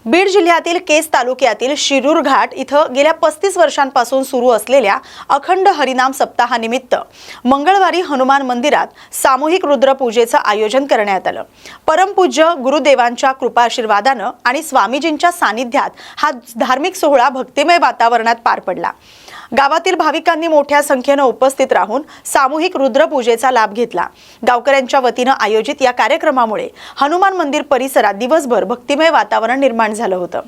बीड जिल्ह्यातील केस तालुक्यातील शिरूर घाट इथं गेल्या 35 वर्षांपासून सुरू असलेल्या अखंड हरिनाम सप्ताहानिमित्त मंगळवारी हनुमान मंदिरात सामूहिक रुद्रपूजेचं आयोजन करण्यात आलं। परमपूज्य गुरुदेवांच्या कृपाआशीर्वादानं आणि स्वामीजींच्या सानिध्यात हा धार्मिक सोहळा भक्तिमय वातावरणात पार पडला। गावातील भाविकांनी मोठ्या संख्येने उपस्थित राहून सामूहिक रुद्रपूजेचा लाभ घेतला। गावकऱ्यांच्या वतीने आयोजित या कार्यक्रमामुळे हनुमान मंदिर परिसरात दिवसभर भक्तिमय वातावरण निर्माण झालं होतं।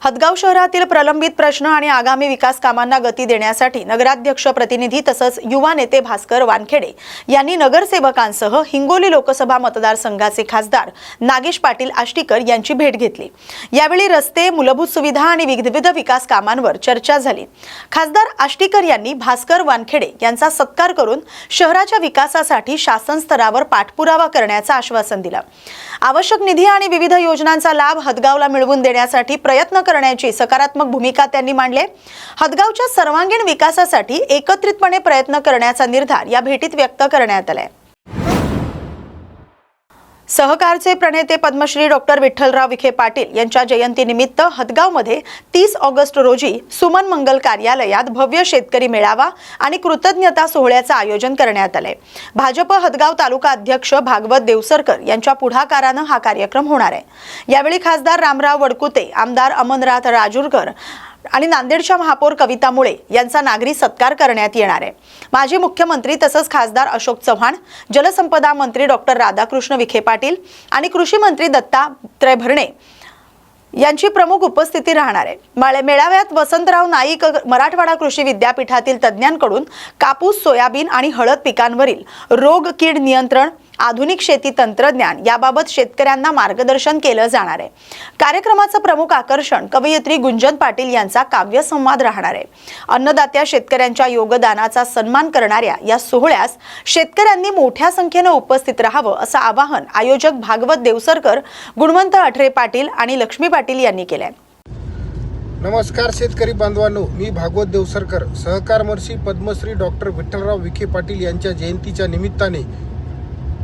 हदगाव शहरातील प्रलंबित प्रश्न आणि आगामी विकास कामांना गती देण्यासाठी नगराध्यक्ष प्रतिनिधी तसंच युवा नेते भास्कर वानखेडे यांनी नगरसेवकांसह हिंगोली लोकसभा मतदारसंघाचे खासदार नागेश पाटील आष्टीकर यांची भेट घेतली। यावेळी रस्ते, मूलभूत सुविधा आणि विविध विकास कामांवर चर्चा झाली। खासदार आष्टीकर यांनी भास्कर वानखेडे यांचा सत्कार करून शहराच्या विकासासाठी शासन स्तरावर पाठपुरावा करण्याचं आश्वासन दिलं। आवश्यक निधी आणि विविध योजनांचा लाभ हदगावला मिळवून देण्यासाठी प्रयत्न करण्याची सकारात्मक भूमिका त्यांनी मांडली। हदगावच्या सर्वांगीण विकासासाठी एकत्रितपणे प्रयत्न करण्याचा निर्धार या भेटीत व्यक्त करण्यात आलाय। सहकारचे प्रणेते पद्मश्री डॉक्टर विठ्ठलराव विखे पाटील यांच्या जयंतीनिमित्त हदगावमध्ये 30 ऑगस्ट रोजी सुमन मंगल कार्यालयात भव्य शेतकरी मेळावा आणि कृतज्ञता सोहळ्याचं आयोजन करण्यात आले। भाजप हदगाव तालुका अध्यक्ष भागवत देवसरकर यांच्या पुढाकाराने हा कार्यक्रम होणार आहे। यावेळी खासदार रामराव वडकुते, आमदार अमनराथ राजूरकर आणि नांदेडच्या महापौर कविता मुळे यांचा नागरी सत्कार करण्यात येणार आहे। माजी मुख्यमंत्री तसंच खासदार अशोक चव्हाण, जलसंपदा मंत्री डॉक्टर राधाकृष्ण विखे पाटील आणि कृषी मंत्री दत्तात्रय भरणे यांची प्रमुख उपस्थिती राहणार आहे। मेळाव्यात वसंतराव नाईक मराठवाडा कृषी विद्यापीठातील तज्ज्ञांकडून कापूस, सोयाबीन आणि हळद पिकांवरील रोग, कीड नियंत्रण, आधुनिक शेती तंत्रज्ञान याबाबत शेतकऱ्यांना मार्गदर्शन केलं जाणार आहे। कार्यक्रमाचं प्रमुख आकर्षण कवयित्री गुंजन पाटील यांचा काव्य संवाद राहणार आहे। अन्नदात्या शेतकऱ्यांच्या योगदानाचा सन्मान करणाऱ्या या सोहळ्यास शेतकऱ्यांनी मोठ्या संख्येने उपस्थित राहावं असं आवाहन आयोजक भागवत देवसरकर, गुणवंत अठरे पाटील आणि लक्ष्मी पाटील यांनी केलंय। नमस्कार शेतकरी बांधवांनो, मी भागवत देवसरकर सहकार महर्षी पद्मश्री डॉक्टर विठ्ठलराव विखे पाटील यांच्या जयंतीच्या निमित्ताने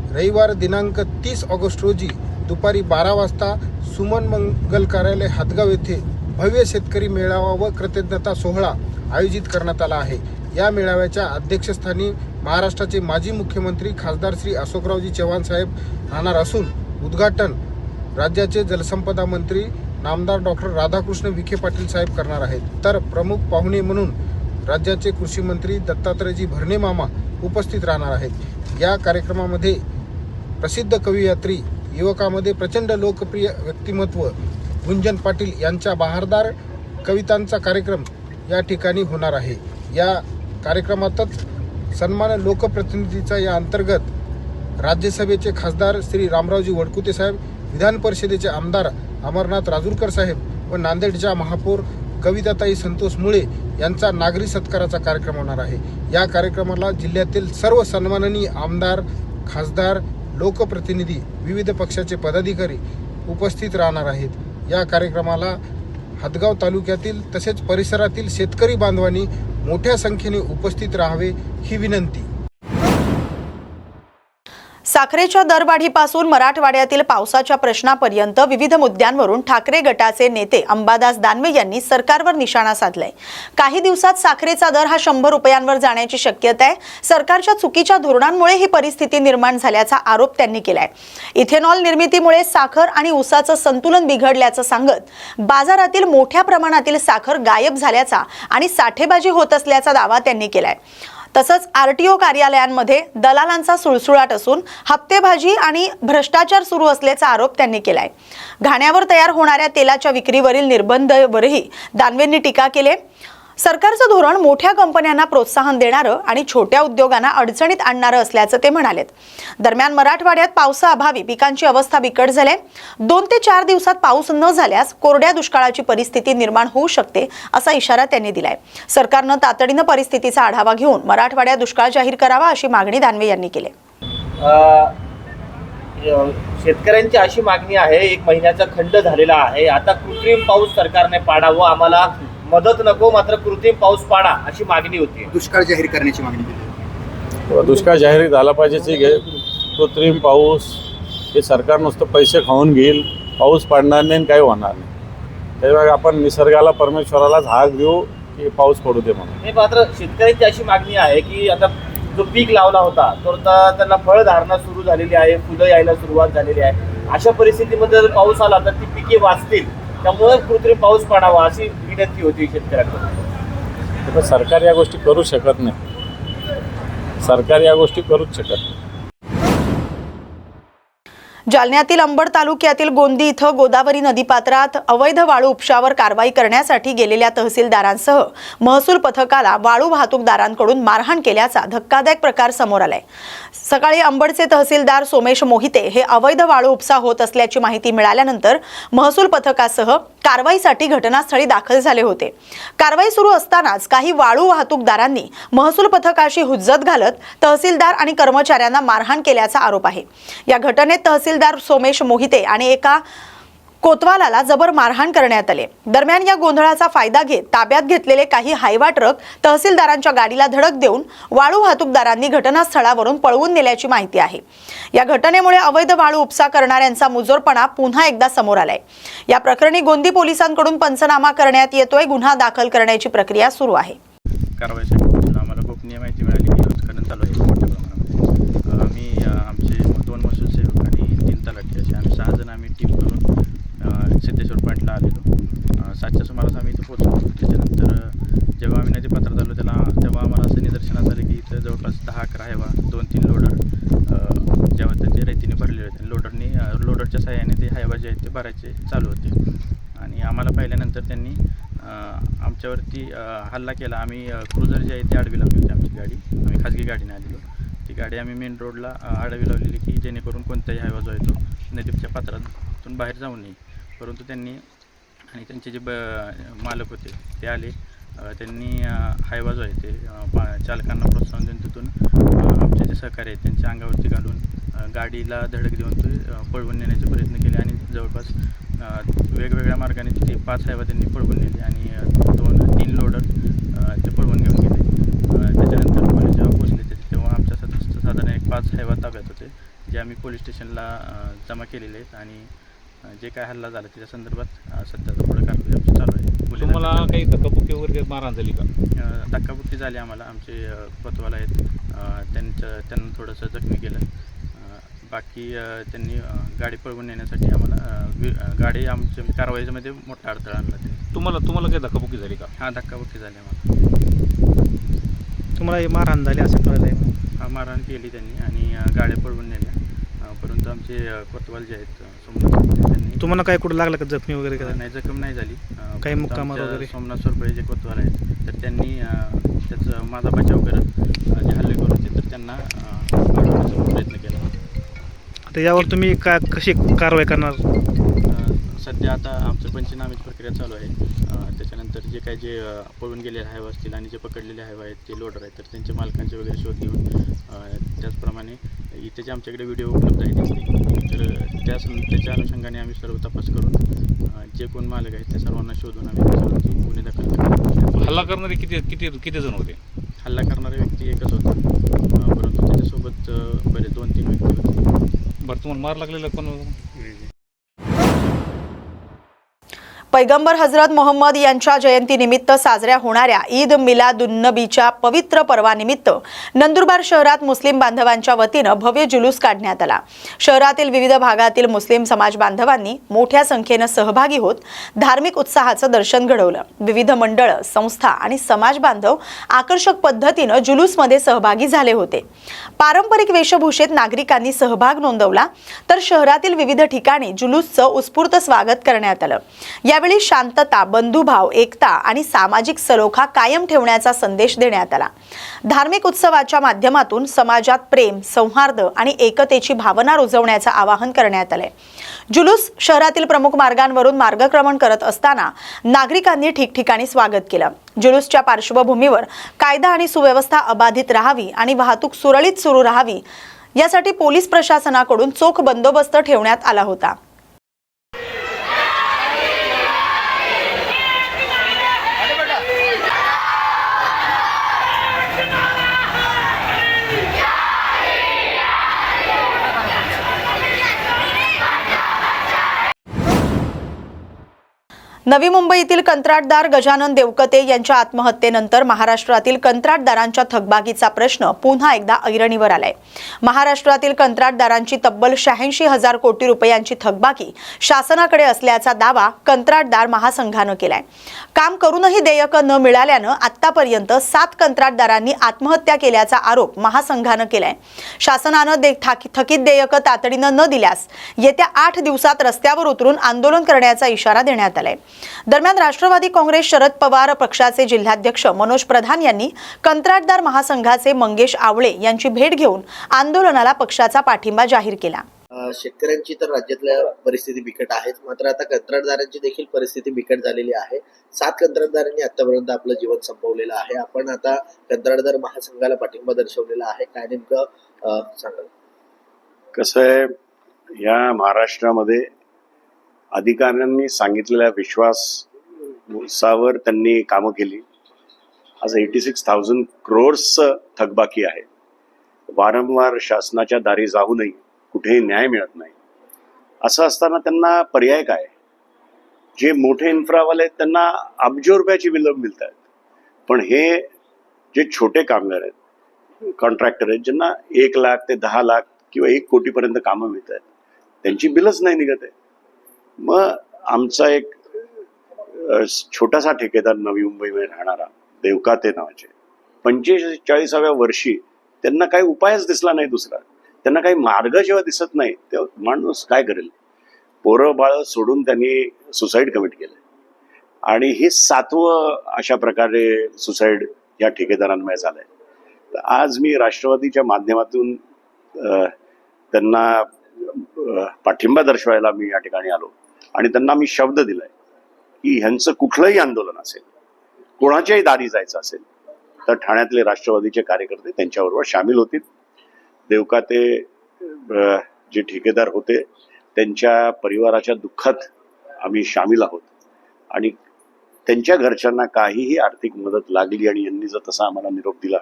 रविवार दिनांक 30 ऑगस्ट रोजी दुपारी 12 वाजता सुमन मंगल कार्यालय हदगाव येथे भव्य शेतकरी मेळावा व कृतज्ञता सोहळा आयोजित करण्यात आला आहे। या मेळाव्याच्या अध्यक्षस्थानी महाराष्ट्राचे माजी मुख्यमंत्री खासदार श्री अशोकरावजी चव्हाण साहेब राहणार असून उद्घाटन राज्याचे जलसंपदा मंत्री नामदार डॉक्टर राधाकृष्ण विखे पाटील साहेब करणार आहेत। तर प्रमुख पाहुणे म्हणून राज्याचे कृषी मंत्री दत्तात्रयजी भरणे मामा उपस्थित राहणार आहेत। या कार्यक्रमामध्ये प्रसिद्ध कवयित्री, युवकामध्ये प्रचंड लोकप्रिय व्यक्तिमत्व गुंजन पाटील यांच्या बहारदार कवितांचा कार्यक्रम या ठिकाणी होणार आहे। या कार्यक्रमातच सन्मान लोकप्रतिनिधीचा या अंतर्गत राज्यसभेचे खासदार श्री रामरावजी वडकुते साहेब, विधान परिषदेचे आमदार अमरनाथ राजूरकर साहेब व नांदेडच्या महापौर कविताताई संतोष मुळे यांचा नागरी सत्काराचा कार्यक्रम होणार आहे। या कार्यक्रमाला जिल्ह्यातील सर्व सन्माननीय आमदार, खासदार, लोकप्रतिनिधी, विविध पक्षाचे पदाधिकारी उपस्थित राहणार आहेत। या कार्यक्रमाला हदगाव तालुक्यातील तसेच परिसरातील शेतकरी बांधवांनी मोठ्या संख्येने उपस्थित राहावे ही विनंती। साखरेच्या दरवाढीपासून मराठवाड्यातील पावसाच्या प्रश्नापर्यंत विविध मुद्द्यांवरून ठाकरे गटाचे नेते अंबादास दानवे यांनी सरकारवर निशाणा साधलाय। काही दिवसात साखरेचा दर हा 100 रुपयांवर जाण्याची शक्यता आहे। सरकारच्या चुकीच्या धोरणांमुळे ही परिस्थिती निर्माण झाल्याचा आरोप त्यांनी केलाय। इथेनॉल निर्मितीमुळे साखर आणि ऊसाचं संतुलन बिघडल्याचं सांगत बाजारातील मोठ्या प्रमाणातील साखर गायब झाल्याचा आणि साठेबाजी होत असल्याचा दावा त्यांनी केलाय। तसंच आरटीओ कार्यालयांमध्ये दलालांचा सुळसुळाट असून हप्तेबाजी आणि भ्रष्टाचार सुरू असल्याचा आरोप त्यांनी केलाय। घाण्यावर तयार होणाऱ्या तेलाच्या विक्रीवरील निर्बंधावरही दानवेंनी टीका केली। सरकारचं धोरण मोठ्या कंपन्यांना प्रोत्साहन देणारं आणि छोट्या उद्योगांना अडचणीत आणणारं असल्याचं ते म्हणालेत। दरम्यान मराठवाड्यात पावसाअभावी पिकांची अवस्था बिकट झाली आहे। 2 ते 4 दिवसात पाऊस न झाल्यास कोरड्या दुष्काळाची परिस्थिती निर्माण होऊ शकते असा इशारा त्यांनी दिलाय। सरकारनं तातडीनं परिस्थितीचा आढावा घेऊन मराठवाड्यात दुष्काळ जाहीर करावा अशी मागणी दानवे यांनी केली। शेतकऱ्यांची अशी मागणी आहे, 1 महिन्याचा खंड झालेला आहे, आता कृत्रिम पाऊस सरकारने पाडावं, आम्हाला मदत नको मात्र कृत्रिम पाऊस पाडा अशी मागणी होती. दुष्काळ जाहीर करण्याची मागणी केली. दुष्काळ जाहीर झाला पाहिजे. ठीक आहे, कृत्रिम पाऊस हे सरकार नुसतं पैसे खाऊन घेईल, पाऊस पडणार नाही आणि काही होणार नाही. त्यामुळे आपण निसर्गाला, परमेश्वरालाच हाक देऊ की पाऊस पडू दे म्हणून. हे मात्र शेतकऱ्यांची अशी मागणी आहे की आता जो पीक लावला होता तो त्यांना फळधारणा सुरू झालेली आहे, फुलं यायला सुरुवात झालेली आहे. अशा परिस्थितीमध्ये जर पाऊस आला तर ती पिके वाचतील, त्यामुळे कृत्रिम पाऊस पडावा अशी विनंती होती शेतकऱ्यांकडून. तर सरकार या गोष्टी करू शकत नाही. सरकार या गोष्टी करूच शकत नाही. जालन्यातील अंबड तालुक्यातील गोंदी इथं गोदावरी नदीपात्रात अवैध वाळू उपशावर कारवाई करण्यासाठी गेलेल्या तहसीलदारांसह महसूल पथकाला वाळू वाहतूकदारांकडून मारहाण केल्याचा धक्कादायक प्रकार समोर आलाय. सकाळी अंबडचे तहसीलदार सोमेश मोहिते हे अवैध वाळू उपसा होत असल्याची माहिती मिळाल्यानंतर महसूल पथकासह कारवाईसाठी घटनास्थळी दाखल झाले होते. कारवाई सुरू असतानाच काही वाळू वाहतूकदारांनी महसूल पथकाशी हुज्जत घालत तहसीलदार आणि कर्मचाऱ्यांना मारहाण केल्याचा आरोप आहे. या घटनेत तहसीलदार सोमेश मोहिते आणि एका कोतवालाला जबर मारहाण करण्यात आले. दरम्यान या गोंधळाचा फायदा घेत ताब्यात घेतलेले काही हायवा ट्रक तहसीलदारांच्या गाडीला धडक देऊन वाळू वाहतूकदारांनी घटनास्थळावरून पळवून नेल्याची माहिती आहे. या घटनेमुळे अवैध वाळू उपसा करणाऱ्यांचा मुजोरपणा पुन्हा एकदा समोर आलाय. या प्रकरणी गोंदी पोलिसांकडून पंचनामा करण्यात येतोय. गुन्हा दाखल करण्याची प्रक्रिया सुरू आहे. कारवाईसाठी आम्हाला गोपनीय माहिती मिळाली की राजकारण चालू आहे मोठ्या प्रमाणामध्ये. आम्ही आमचे 2 महसूल सेवक आणि 3 तलाठी असे आम्ही 6 जण आम्ही टीम करून सिद्धेश्वर पॉईंटला आलेलो. 7च्या सुमारास आम्ही इथं पोहोचलो. त्याच्यानंतर जेव्हा आम्ही नदीपात्रात आलो तेव्हा आम्हाला असं निदर्शनास आलं की इथं जवळपास 10-11 हायवा, 2-3 लोडर जेव्हा त्याचे रेतीने भरलेले होते. लोडरच्या सहाय्याने ते हायवा जे आहेत ते भरायचे चालू होते. आणि आम्हाला पाहिल्यानंतर त्यांनी आमच्यावरती हल्ला केला. आम्ही क्रुझर जे आहे ते आडवी लावली होती आमची गाडी. आम्ही खाजगी गाडीने आलेलो. ती गाडी आम्ही मेन रोडला आडवी लावलेली की जेणेकरून कोणताही हायवा जो आहे तो नदीच्या पात्रातून बाहेर जाऊ नये. परंतु त्यांनी आणि त्यांचे जे मालक होते ते आले. त्यांनी हायवा जो आहे ते चालकांना प्रोत्साहन देऊन तिथून आमचे जे सहकारी आहेत त्यांच्या अंगावरती घालून गाडीला धडक देऊन ते पळवून नेण्याचे प्रयत्न केले आणि जवळपास वेगवेगळ्या मार्गाने ते 5 हायवा त्यांनी पळवून नेले आणि 2-3 लोडर ते पळवून घेऊन गेले. त्याच्यानंतर पोलीस जेव्हा पोहोचले तेव्हा आमच्या साधारण एक 5 हायवा ताब्यात होते, जे आम्ही पोलीस स्टेशनला जमा केलेले आहेत. आणि जे काय हल्ला झाला त्याच्या संदर्भात सध्याचा पुढे कारवाई आमची चालू आहे. तुम्हाला काही धक्काबुक्की वगैरे मारहाण झाली का? धक्काबुक्की झाली आम्हाला. आमचे कोतवाल आहेत, त्यांना थोडंसं जखमी केलं. बाकी त्यांनी गाडी पळवून नेण्यासाठी आम्हाला गाडी आमच्या कारवाईमध्ये मोठा अडथळा आणला त्यांनी. तुम्हाला काही धक्काबुक्की झाली का? हां, धक्काबुक्की झाली आम्हाला. तुम्हाला मारहाण झाली असं कळलं आहे? हां, मारहाण केली त्यांनी आणि गाड्या पळवून नेल्या. परंतु आमचे कोतवाल जे आहेत त्यांनी. तुम्हाला काय कुठं लागलं का? जखमी वगैरे का? नाही, जखम नाही झाली. काही मुक्कामार वगैरे? सोमनाथ सोरपळे जे कोतवाल आहेत तर त्यांनी त्याचं माझा बचाव करत जे हल्ले करून होते तर त्यांना अडवण्याचा प्रयत्न केला. आता यावर तुम्ही कशी कारवाई करणार? सध्या आता आमचं पंचनाम्याची प्रक्रिया चालू आहे. त्याच्यानंतर जे काही जे पळून गेलेले हायवा असतील आणि जे पकडलेले हायवा आहेत ते लोडर आहेत तर त्यांच्या मालकांचे वगैरे शोध घेऊन त्याचप्रमाणे इथे जे आमच्याकडे व्हिडिओ उपलब्ध आहेत तर त्याच्या अनुषंगाने आम्ही सर्व तपास करून जे कोण मालक आहेत त्या सर्वांना शोधून आम्ही त्याच्यावरती गुन्हे दाखल करतो. हल्ला करणारे किती जण होते? हल्ला करणारा व्यक्ती एकच होता, परंतु त्याच्यासोबत बरे 2-3 व्यक्ती होते. बरं, तुम्हाला मार लागलेला कोण? पैगंबर हजरत मोहम्मद यांच्या जयंतीनिमित्त साजऱ्या होणाऱ्या ईद मिलादुन्नबीच्या पवित्र पर्वानिमित्त नंदुरबार शहरात मुस्लिम बांधवांच्या वतीनं भव्य जुलूस काढण्यात आला. शहरातील विविध भागातील मुस्लिम समाज बांधवांनी मोठ्या संख्येनं सहभागी होत धार्मिक उत्साहाचं दर्शन घडवलं. विविध मंडळं, संस्था आणि समाज बांधव आकर्षक पद्धतीनं जुलूसमध्ये सहभागी झाले होते. पारंपरिक वेशभूषेत नागरिकांनी सहभाग नोंदवला तर शहरातील विविध ठिकाणी जुलूसचं उत्स्फूर्त स्वागत करण्यात आलं. यावेळी शांतता, बंधुभाव, एकता आणि सामाजिक सलोखा कायम ठेवण्याचा संदेश देण्यात आला. धार्मिक उत्सवाच्या माध्यमातून समाजात प्रेम, सौहार्द आणि एकतेची भावना रुजवण्याचं आवाहन करण्यात आलंय. जुलूस शहरातील प्रमुख मार्गांवरून मार्गक्रमण करत असताना नागरिकांनी ठिकठिकाणी स्वागत केलं. जुलूसच्या पार्श्वभूमीवर कायदा आणि सुव्यवस्था अबाधित राहावी आणि वाहतूक सुरळीत सुरू राहावी यासाठी पोलीस प्रशासनाकडून चोख बंदोबस्त ठेवण्यात आला होता. नवी मुंबईतील कंत्राटदार गजानन देवकते यांच्या आत्महत्येनंतर महाराष्ट्रातील कंत्राटदारांच्या थकबाकीचा प्रश्न पुन्हा एकदा ऐरणीवर आलाय. महाराष्ट्रातील कंत्राटदारांची तब्बल 86,000 कोटी रुपयांची थकबाकी शासनाकडे असल्याचा दावा कंत्राटदार महासंघानं केलाय. काम करूनही देयकं न मिळाल्यानं आतापर्यंत 7 कंत्राटदारांनी आत्महत्या केल्याचा आरोप महासंघानं केलाय. शासनानं थकीत देयकं तातडीनं न दिल्यास येत्या 8 दिवसात रस्त्यावर उतरून आंदोलन करण्याचा इशारा देण्यात आलाय. दरम्यान राष्ट्रवादी काँग्रेस शरद पवार पक्षाचे जिल्हाध्यक्ष मनोज प्रधान यांनी कंत्राटदार महासंघाचे मंगेश आवळे यांची भेट घेऊन आंदोलनाला पक्षाचा पाठिंबा जाहीर केला. शेतकऱ्यांची तर राज्यातल्या परिस्थिती बिकट आहे, मात्र आता कंत्राटदारांची देखील परिस्थिती बिकट झालेली आहे. 7 कंत्राटदारांनी आतापर्यंत आपलं जीवन संपवलेलं आहे. आपण आता कंत्राटदार महासंघाला पाठिंबा दर्शवलेला आहे. काय नेमकं सांगाल? कसं आहे, या महाराष्ट्रामध्ये अधिकाऱ्यांनी सांगितलेल्या विश्वासावर त्यांनी कामं केली. आज 86,000 crores थकबाकी आहे. वारंवार शासनाच्या दारी जाऊनही कुठेही न्याय मिळत नाही. असं असताना त्यांना पर्याय काय? जे मोठे इन्फ्रावाले आहेत त्यांना अब्ज रुपयाची बिलं मिळत आहेत, पण हे जे छोटे कामगार आहेत, कॉन्ट्रॅक्टर आहेत, ज्यांना 1 लाख ते 10 लाख किंवा 1 कोटीपर्यंत कामं मिळत आहेत, त्यांची बिलच नाही निघत आहे. मग आमचा एक छोटासा ठेकेदार नवी मुंबईमध्ये राहणारा देवकाते नावाचे 45व्या वर्षी त्यांना काही उपायच दिसला नाही दुसरा. त्यांना काही मार्ग जेव्हा दिसत नाही तेव्हा माणूस काय करेल? पोरं बाळ सोडून त्यांनी सुसाईड कमिट केलं आणि हे 7वं अशा प्रकारे सुसाईड या ठेकेदारांमुळे झालंय. तर आज मी राष्ट्रवादीच्या माध्यमातून त्यांना पाठिंबा दर्शवायला मी या ठिकाणी आलो आणि त्यांना मी शब्द दिलाय की ह्यांचं कुठलंही आंदोलन असेल, कोणाच्याही दारी जायचं असेल तर ठाण्यातले राष्ट्रवादीचे कार्यकर्ते त्यांच्याबरोबर सामील होतील. देवकाते जे ठेकेदार होते त्यांच्या परिवाराच्या दुःखात आम्ही सामील आहोत आणि त्यांच्या घरच्यांना काहीही आर्थिक मदत लागली आणि यांनी जर तसा आम्हाला निरोप दिला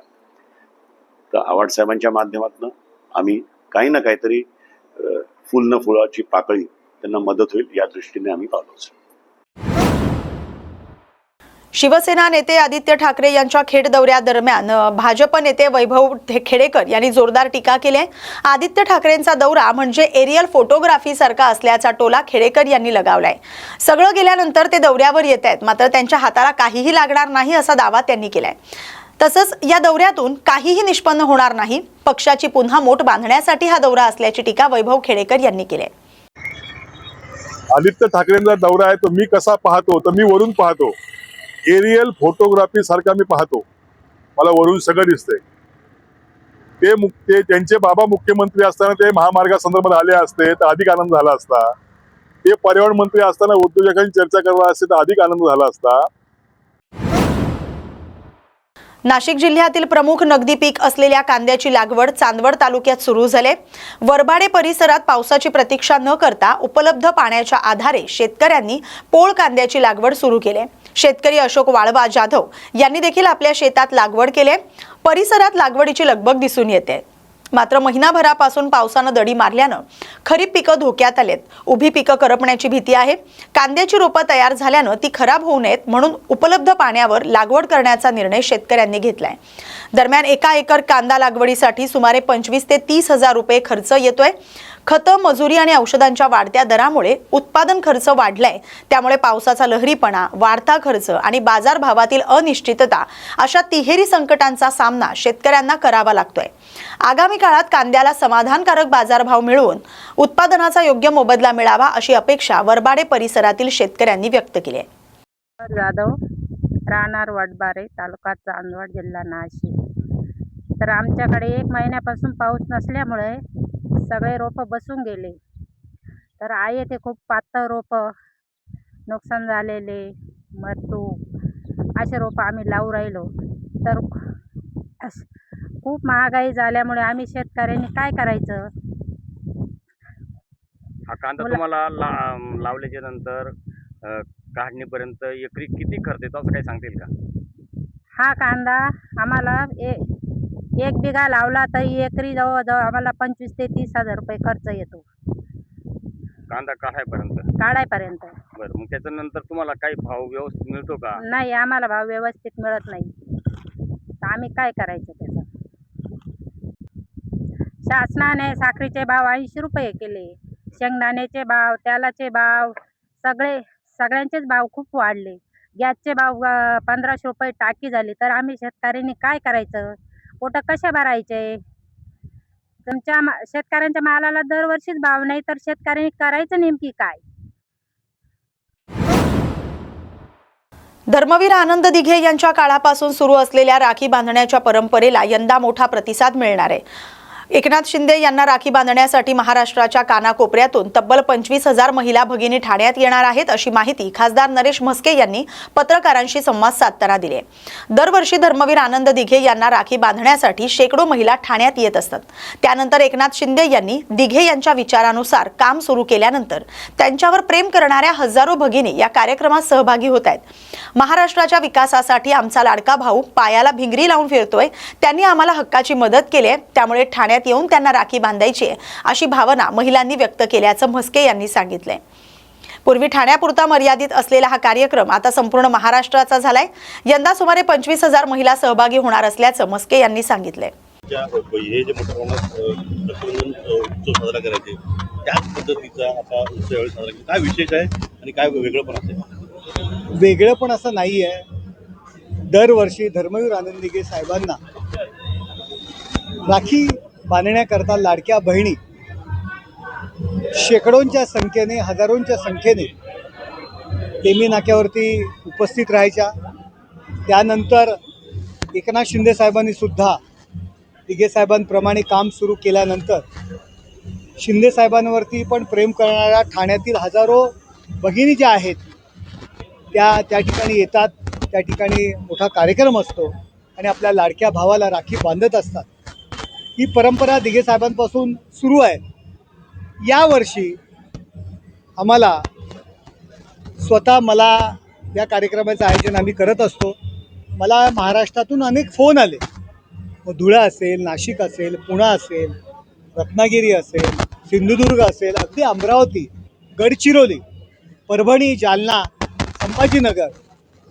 तर आव्हाड साहेबांच्या माध्यमातून आम्ही काही ना काहीतरी फुल न फुलाची पाकळी त्यांना मदत होईल या दृष्टीने आम्ही पावलं उचलू. शिवसेना नेते आदित्य ठाकरे यांच्या खेड दौऱ्यादरम्यान भाजप नेते वैभव खेडेकर यांनी जोरदार टीका केली आहे. आदित्य ठाकरेंचा दौरा म्हणजे एरियल फोटोग्राफी सारखा असल्याचा टोला खेडेकर यांनी लगावलाय. सगळं गेल्यानंतर ते दौऱ्यावर येत आहेत, मात्र त्यांच्या हाताला काहीही लागणार नाही असा दावा त्यांनी केलाय. तसंच या दौऱ्यातून काहीही निष्पन्न होणार नाही, पक्षाची पुन्हा मोठ बांधण्यासाठी हा दौरा असल्याची टीका वैभव खेडेकर यांनी केली आहे. आदित्य ठाकरेंचा दौरा आहे तो मी कसा पाहतो तर मी वरून पाहतो. एरियल फोटोग्राफी सारखा मी पाहतो. मला वरून सगळं दिसतंय. ते त्यांचे बाबा मुख्यमंत्री असताना ते महामार्गासंदर्भात आले असते तर अधिक आनंद झाला असता. ते पर्यावरण मंत्री असताना उद्योजकांची चर्चा करणार असते तर अधिक आनंद झाला असता. नाशिक जिल्ह्यातील प्रमुख नगदी पीक असलेल्या कांद्याची लागवड चांदवड तालुक्यात सुरू झाले. वरबाडे परिसरात पावसाची प्रतीक्षा न करता उपलब्ध पाण्याच्या आधारे शेतकऱ्यांनी पोळ कांद्याची लागवड सुरू केली. शेतकरी अशोक वाळवा जाधव यांनी देखील आपल्या शेतात लागवड केली. परिसरात लागवडीची लगबग दिसून येते. मात्र महिनाभरापासून पावसानं दडी मारल्यानं खरीप पिकं धोक्यात आलेत. उभी पिकं करपण्याची भीती आहे. कांद्याची रोपं तयार झाल्यानं ती खराब होऊ नयेत म्हणून उपलब्ध पाण्यावर लागवड करण्याचा निर्णय शेतकऱ्यांनी घेतलाय. दरम्यान 1 एकर कांदा लागवडीसाठी सुमारे 25 ते 30 हजार रुपये खर्च येतोय. खतं, मजुरी आणि औषधांच्या वाढत्या दरामुळे उत्पादन खर्च वाढलाय. त्यामुळे पावसाचा लहरीपणा, वाढता खर्च आणि बाजारभावातील अनिश्चितता अशा तिहेरी संकटांचा सामना शेतकऱ्यांना करावा लागतोय. आगामी काळात कांद्याला समाधानकारक बाजारभाव मिळवून उत्पादनाचा योग्य मोबदला मिळावा अशी अपेक्षा वरबाडे परिसरातील शेतकऱ्यांनी व्यक्त केली आहे. जाधव, राहणार वडबारे, तालुका चांदवड, जिल्हा नाशिक. तर आमच्याकडे 1 महिन्यापासून पाऊस नसल्यामुळे सगळे रोपं बसून गेले. तर आहे ते खूप पातळ रोपं, नुकसान झालेले, मरतू असे रोपं आम्ही लावू राहिलो. तर खूप महागाई झाल्यामुळे आम्ही शेतकऱ्यांनी काय करायचं? हा कांदा बोला. तुम्हाला लावल्याच्या नंतर काढणीपर्यंत एकरी किती खर्च येतो असं काही सांगतील का? हा कांदा आम्हाला एक बिघा लावला तर एकरी जवळजवळ आम्हाला 25,000 ते 30,000 रुपये खर्च येतो कांदा काढायपर्यंत. काढायपर्यंत. बरं, मग त्याच्यानंतर तुम्हाला काही भाव व्यवस्थित मिळतो का? नाही, आम्हाला भाव व्यवस्थित मिळत नाही, तर आम्ही काय करायचं त्याचं? शासनाने साखरेचे भाव 80 रुपये केले, शेंगदाण्याचे भाव, तेलाचे भाव, सगळ्यांचेच भाव खूप वाढले. गॅसचे भाव 1500 रुपये टाकी झाली, तर आम्ही शेतकऱ्यांनी काय करायचं? पोटं कसे भरायचे? शेतकऱ्यांच्या मालाला दरवर्षीच भाव नाही, तर शेतकऱ्यांनी करायचं नेमकी काय? धर्मवीर आनंद दिघे यांच्या काळापासून सुरू असलेल्या राखी बांधण्याच्या परंपरेला यंदा मोठा प्रतिसाद मिळणार आहे. एकनाथ शिंदे यांना राखी बांधण्यासाठी महाराष्ट्राच्या कानाकोपऱ्यातून तब्बल 25,000 महिला भगिनी ठाण्यात येणार आहेत, अशी माहिती खासदार नरेश म्हस्के यांनी पत्रकारांशी संवाद साधताना दिली. दरवर्षी धर्मवीर आनंद दिघे यांना राखी बांधण्यासाठी शेकडो महिला ठाण्यात येत असतात. त्यानंतर एकनाथ शिंदे यांनी दिघे यांच्या विचारानुसार काम सुरू केल्यानंतर त्यांच्यावर प्रेम करणाऱ्या हजारो भगिनी या कार्यक्रमात सहभागी होत आहेत. महाराष्ट्राच्या विकासासाठी आमचा लाडका भाऊ पायाला भिंगरी लावून फिरतोय, त्यांनी आम्हाला हक्काची मदत केली आहे, त्यामुळे ठाण्यात येऊन त्यांना राखी बांधायची अशी भावना महिलांनी व्यक्त केल्याचं म्हस्के यांनी सांगितलंय. पूर्वी ठाण्यापुरता मर्यादित असलेला हा कार्यक्रम आता संपूर्ण महाराष्ट्राचा झालाय. यंदा सुमारे 25,000 महिला सहभागी होणार असल्याचं म्हस्के यांनी सांगितलंय. हे जे मोठ्या प्रमाणात रक्षाबंधन उत्सव साजरा करायचे त्याच पद्धतीचा आता उत्सव यावेळी साजरा केला, काय विशेष आहे आणि काय वेगळं पण असेल? वेगळं पण असं नाही आहे. दरवर्षी धर्मवीर आनंद दिघे साहेबांना राखी बांधण्याकरता लाडक्या बहिणी शेकडोंच्या संख्येने, हजारोंच्या संख्येने तेमी नाक्यावरती उपस्थित राहायच्या. त्यानंतर एकनाथ शिंदे साहेबांनी सुद्धा दिघे साहेबांप्रमाणे काम सुरू केल्यानंतर शिंदे साहेबांवरती पण प्रेम करणाऱ्या ठाण्यातील हजारो भगिनी ज्या आहेत त्या ठिकाणी येतात. त्या ठिकाणी मोठा कार्यक्रम असतो आणि आपल्या लाडक्या भावाला राखी बांधत असतात. ही परंपरा दिघे साहेबांपासून सुरू आहे. यावर्षी आम्हाला मला या कार्यक्रमाचं आयोजन आम्ही करत असतो. मला महाराष्ट्रातून अनेक फोन आले. मग धुळा असेल, नाशिक असेल, पुणा असेल, रत्नागिरी असेल, सिंधुदुर्ग असेल, अगदी अमरावती, गडचिरोली, परभणी, जालना, संभाजीनगर,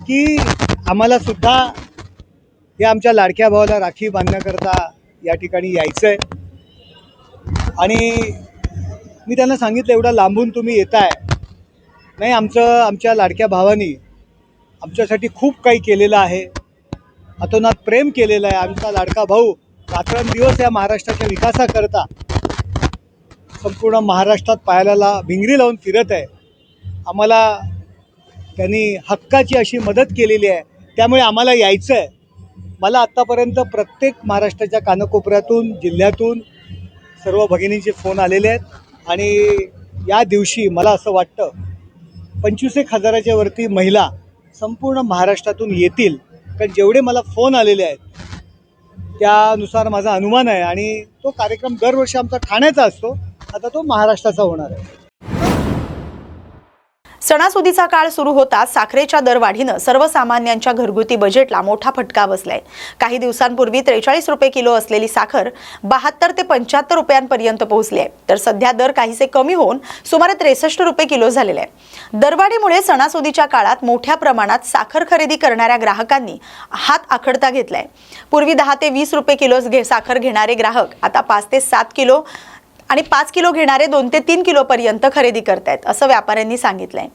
की आम्हाला सुद्धा या आमच्या लाडक्या भावाला राखी बांधण्याकरता या ठिकाणी यायचं आहे. आणि मी त्यांना सांगितलं एवढा लांबून तुम्ही येताय. नाही, आमच्या लाडक्या भावानी आमच्यासाठी खूप काही केलेलं आहे, अतोनात प्रेम केलेलं आहे. आमचा लाडका भाऊ रात्रंदिवस या महाराष्ट्राच्या विकासाकरता संपूर्ण महाराष्ट्रात पायाला भिंगरी लावून फिरत आहे. आम्हाला त्यांनी हक्काची अशी मदत केलेली आहे, त्यामुळे आम्हाला यायचं आहे. मला आत्तापर्यंत प्रत्येक महाराष्ट्राच्या कानाकोपऱ्यातून, जिल्ह्यातून सर्व भगिनींचे फोन आलेले आहेत आणि या दिवशी मला असं वाटतं 25,000च्या वरती महिला संपूर्ण महाराष्ट्रातून येतील. कारण जेवढे मला फोन आलेले आहेत त्यानुसार माझा अनुमान आहे. आणि तो कार्यक्रम दरवर्षी आमचा ठाण्याचा असतो, आता तो महाराष्ट्राचा होणार आहे. सणासुदीचा काळ सुरू होताच साखरेच्या दरवाढीनं सर्वसामान्यांच्या घरगुती बजेटला मोठा फटका बसलाय. काही दिवसांपूर्वी 43 रुपये किलो असलेली साखर 72 ते 75 रुपयांपर्यंत पोहोचली आहे, तर सध्या दर काहीसे कमी होऊन सुमारे 63 रुपये किलो झालेले आहे. दरवाढीमुळे सणासुदीच्या काळात मोठ्या प्रमाणात साखर खरेदी करणाऱ्या ग्राहकांनी हात आखडता घेतलाय. पूर्वी 10 ते 20 रुपये किलो साखर घेणारे ग्राहक आता 5 ते 7 किलो आणि 5 किलो घेणारे 2 ते 3 किलोपर्यंत खरेदी करतायत, असं व्यापाऱ्यांनी सांगितलंय.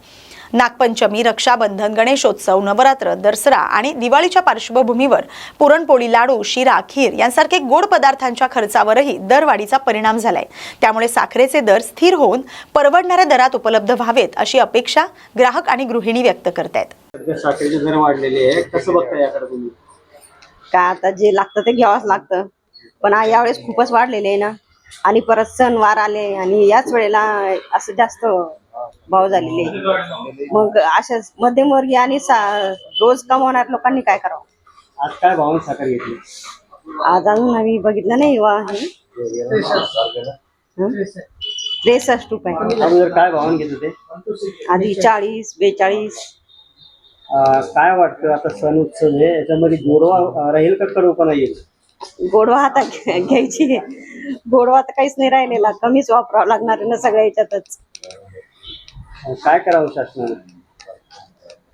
नागपंचमी, रक्षाबंधन, गणेशोत्सव, नवरात्र, दसरा आणि दिवाळीच्या पार्श्वभूमीवर पुरणपोळी, लाडू, शिरा, खीर यांसारखे गोड पदार्थांच्या खर्चावरही दरवाढीचा परिणाम झालाय. त्यामुळे साखरेचे दर स्थिर होऊन परवडणाऱ्या दरात उपलब्ध व्हावेत अशी अपेक्षा ग्राहक आणि गृहिणी व्यक्त करतायत. साखरेचे दर वाढलेले आहे, कसं बघताय याकडे तुम्ही? का आता जे लागतं ते घ्यावंच लागतं, पण यावेळेस खूपच वाढलेले आहे ना. आणि परत सणवार आले आणि याच वेळेला असं जास्त भाव झालेले. मग अशा मध्यमवर्गीय आणि रोज कमवणाऱ्या लोकांनी काय करावं? आज काय भाव साखर घेतली? आज अजून आम्ही बघितलं नाही वा हे 63 रुपये. अगोदर काय भावाने घेत होते? आधी 40, 42. काय वाटतं आता सण उत्सव आहे याच्यामध्ये गोडवा राहील का कडूपणा येईल? गोडवा आता घ्यायची, गोडवा तर काहीच नाही राहिलेला, कमीच वापरावं लागणार आहे ना सगळ्या याच्यातच. काय करावं शासनाने?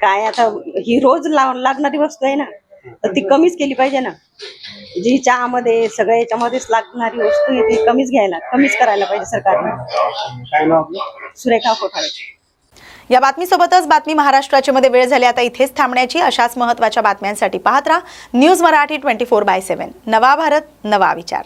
काय आता ही रोज लागणारी वस्तू आहे ना, तर ती कमीच केली पाहिजे ना. जी चहामध्ये सगळ्या याच्यामध्येच लागणारी वस्तू आहे ती कमीच करायला पाहिजे सरकारने. काय नाव आपलं? सुरेखा कोठाळे. या बातमीसोबतच बातमी महाराष्ट्राची मध्ये वेळ झाली आता इथेच थांबण्याची. अशाच महत्त्वाच्या बातम्यांसाठी पाहत राहा न्यूज मराठी 24/7. नवा भारत नवा विचार.